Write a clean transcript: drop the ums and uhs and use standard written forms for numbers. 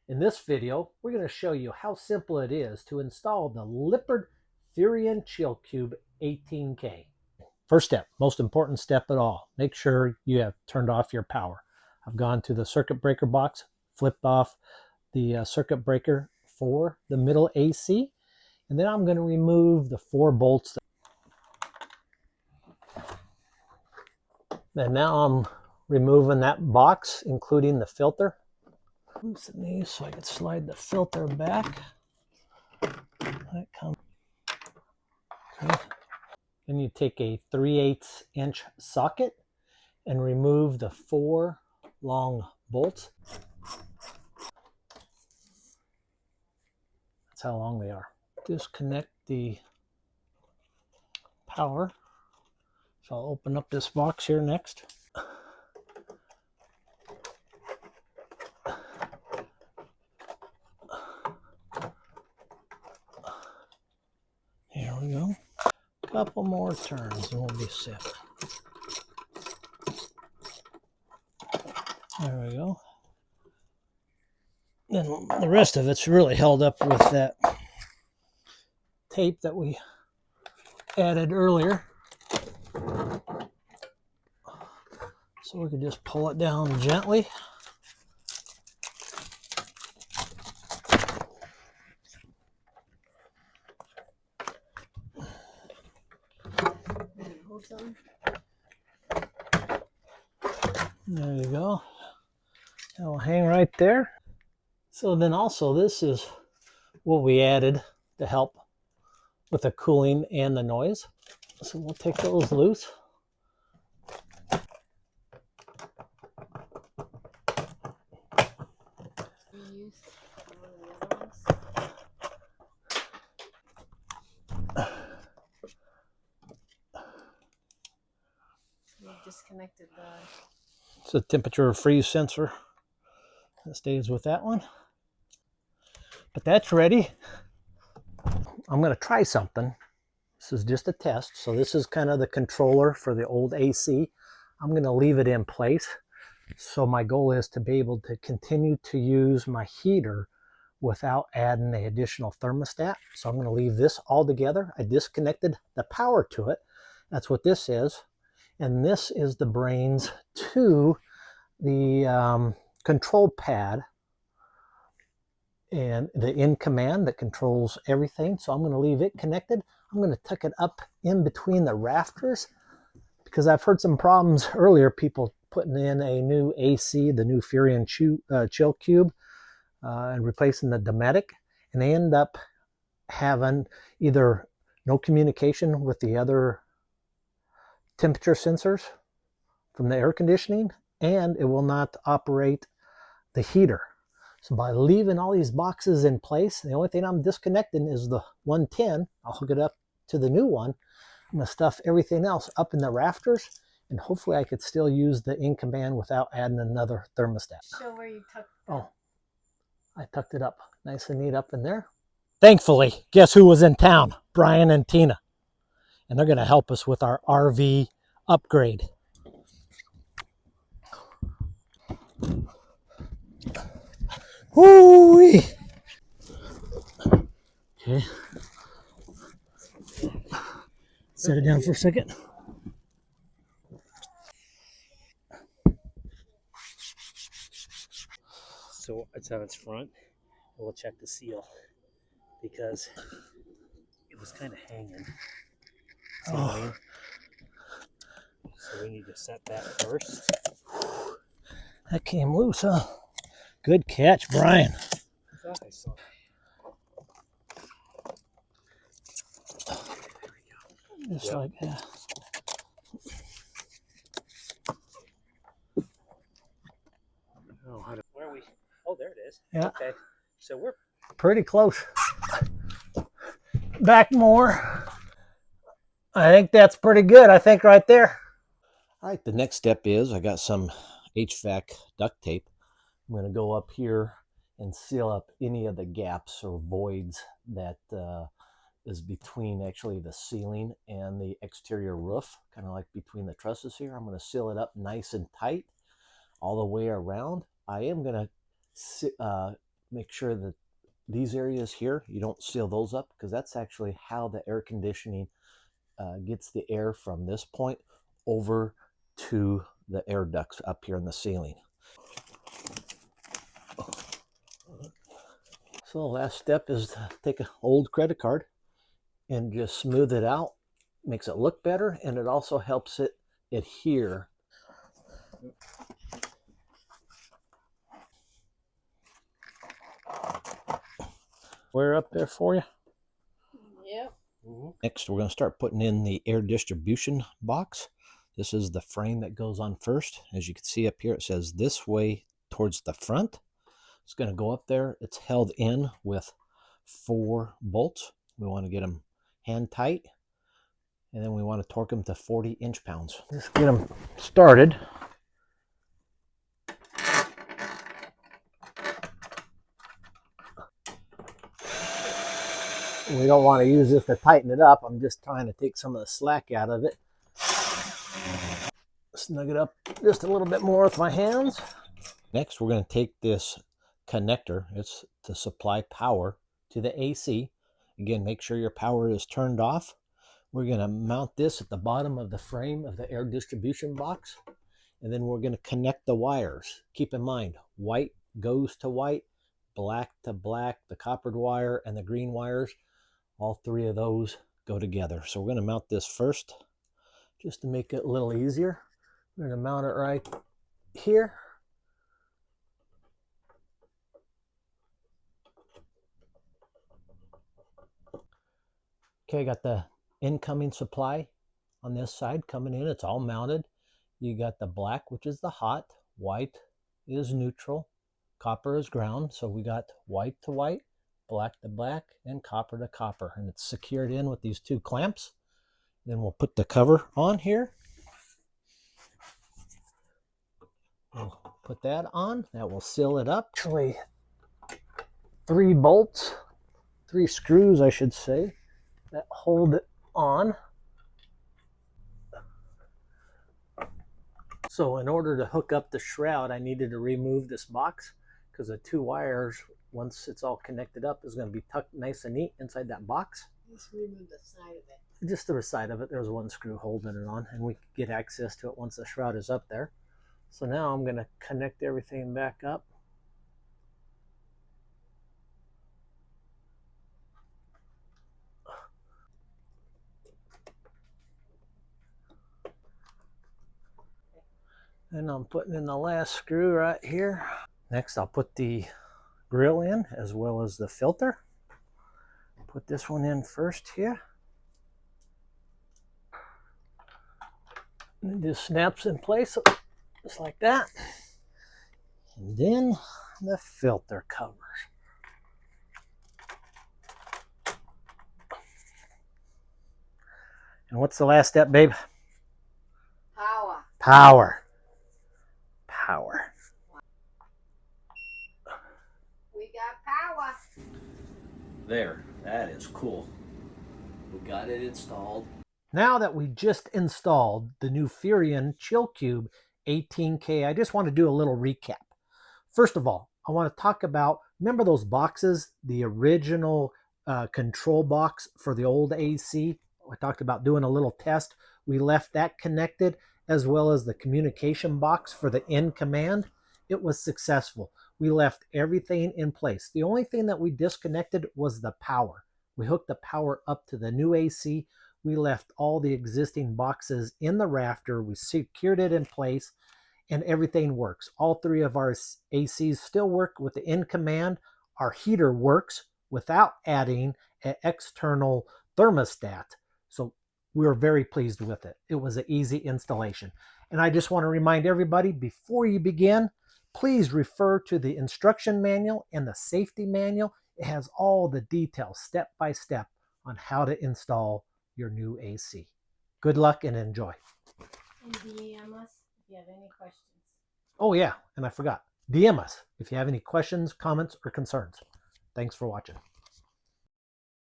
In this video, we're going to show you how simple it is to install the Lippert Furrion Chill Cube 18K. First step, most important step at all, make sure you have turned off your power. I've gone to the circuit breaker box, flipped off the circuit breaker for the middle AC, and then I'm going to remove the 4 bolts. And now I'm removing that box, including the filter. Loosen these so I can slide the filter back. That comes. Okay. Then you take a 3/8 inch socket and remove the 4 long bolts. That's how long they are. Disconnect the power. So I'll open up this box here next. Here we go. Couple more turns and we'll be set. There we go. Then the rest of it's really held up with that tape that we added earlier. So we can just pull it down gently. There you go. It'll hang right there. So then also this is what we added to help with the cooling and the noise. So we'll take those loose. Disconnected the... It's a temperature freeze sensor that stays with that one. But that's ready. I'm going to try something. This is just a test. So this is kind of the controller for the old AC. I'm going to leave it in place. So my goal is to be able to continue to use my heater without adding the additional thermostat. So I'm going to leave this all together. I disconnected the power to it. That's what this is. And this is the brains to the control pad and the in command that controls everything. So I'm going to leave it connected. I'm going to tuck it up in between the rafters because I've heard some problems earlier, people putting in a new AC, the new Furrion Chill Cube, and replacing the Dometic, and they end up having either no communication with the other temperature sensors from the air conditioning, and it will not operate the heater. So by leaving all these boxes in place, the only thing I'm disconnecting is the 110. I'll hook it up to the new one. I'm going to stuff everything else up in the rafters, and hopefully I could still use the in command without adding another thermostat. Show where you tucked it. Oh, I tucked it up nice and neat up in there. Thankfully, guess who was in town? Brian and Tina. And they're going to help us with our RV upgrade. Woo-wee! Okay. Set it down for a second. So it's on its front. We'll check the seal because it was kind of hanging. See what I mean? So we need to set that first. That came loose, huh? Good catch, Brian. I thought I saw. Just like that. Oh, where are we? Oh, there it is. Yeah. Okay. So we're pretty close. Back more. I think that's pretty good. I think right there. All right, the next step is I got some HVAC duct tape. I'm going to go up here and seal up any of the gaps or voids that is between actually the ceiling and the exterior roof, kind of like between the trusses here. I'm going to seal it up nice and tight all the way around. I am going to make sure that these areas here, you don't seal those up, because that's actually how the air conditioning gets the air from this point over to the air ducts up here in the ceiling. So the last step is to take an old credit card and just smooth it out. Makes it look better, and it also helps it adhere. We're up there for you. Yep. Next, we're going to start putting in the air distribution box. This is the frame that goes on first. As you can see up here, it says this way towards the front. It's going to go up there. It's held in with 4 bolts. We want to get them hand tight, and then we want to torque them to 40 inch-pounds. Just get them started. We don't want to use this to tighten it up. I'm just trying to take some of the slack out of it. Snug it up just a little bit more with my hands. Next, we're going to take this connector. It's to supply power to the AC. Again, make sure your power is turned off. We're going to mount this at the bottom of the frame of the air distribution box. And then we're going to connect the wires. Keep in mind, white goes to white, black to black, the coppered wire and the green wires. All 3 of those go together. So we're going to mount this first just to make it a little easier. We're going to mount it right here. Okay, I got the incoming supply on this side coming in. It's all mounted. You got the black, which is the hot, white is neutral, copper is ground. So we got white to white, black to black, and copper to copper, and it's secured in with these 2 clamps. Then we'll put the cover on here. We'll put that on. That will seal it up. Actually, 3 bolts, 3 screws, I should say, that hold it on. So in order to hook up the shroud, I needed to remove this box, because the 2 wires, once it's all connected up, is going to be tucked nice and neat inside that box. Just remove the side of it. Just the side of it. There's 1 screw holding it on, and we can get access to it once the shroud is up there. So now I'm going to connect everything back up. And I'm putting in the last screw right here. Next, I'll put the grill in as well as the filter. Put this one in first here. And it just snaps in place just like that. And then the filter covers. And what's the last step, babe? Power. Power. Power. We got power. There, that is cool. We got it installed. Now that we just installed the new Furrion Chill Cube 18K, I just want to do a little recap. First of all, I want to talk about, remember those boxes, the original control box for the old AC? I talked about doing a little test. We left that connected, as well as the communication box for the in command. It was successful. We left everything in place. The only thing that we disconnected was the power. We hooked the power up to the new AC. We left all the existing boxes in the rafter. We secured it in place, and everything works. All 3 of our ACs still work with the in command. Our heater works without adding an external thermostat. So we were very pleased with it. It was an easy installation. And I just want to remind everybody, before you begin, please refer to the instruction manual and the safety manual. It has all the details, step by step, on how to install your new AC. Good luck and enjoy. And DM us if you have any questions. Oh yeah, and I forgot. DM us if you have any questions, comments, or concerns. Thanks for watching.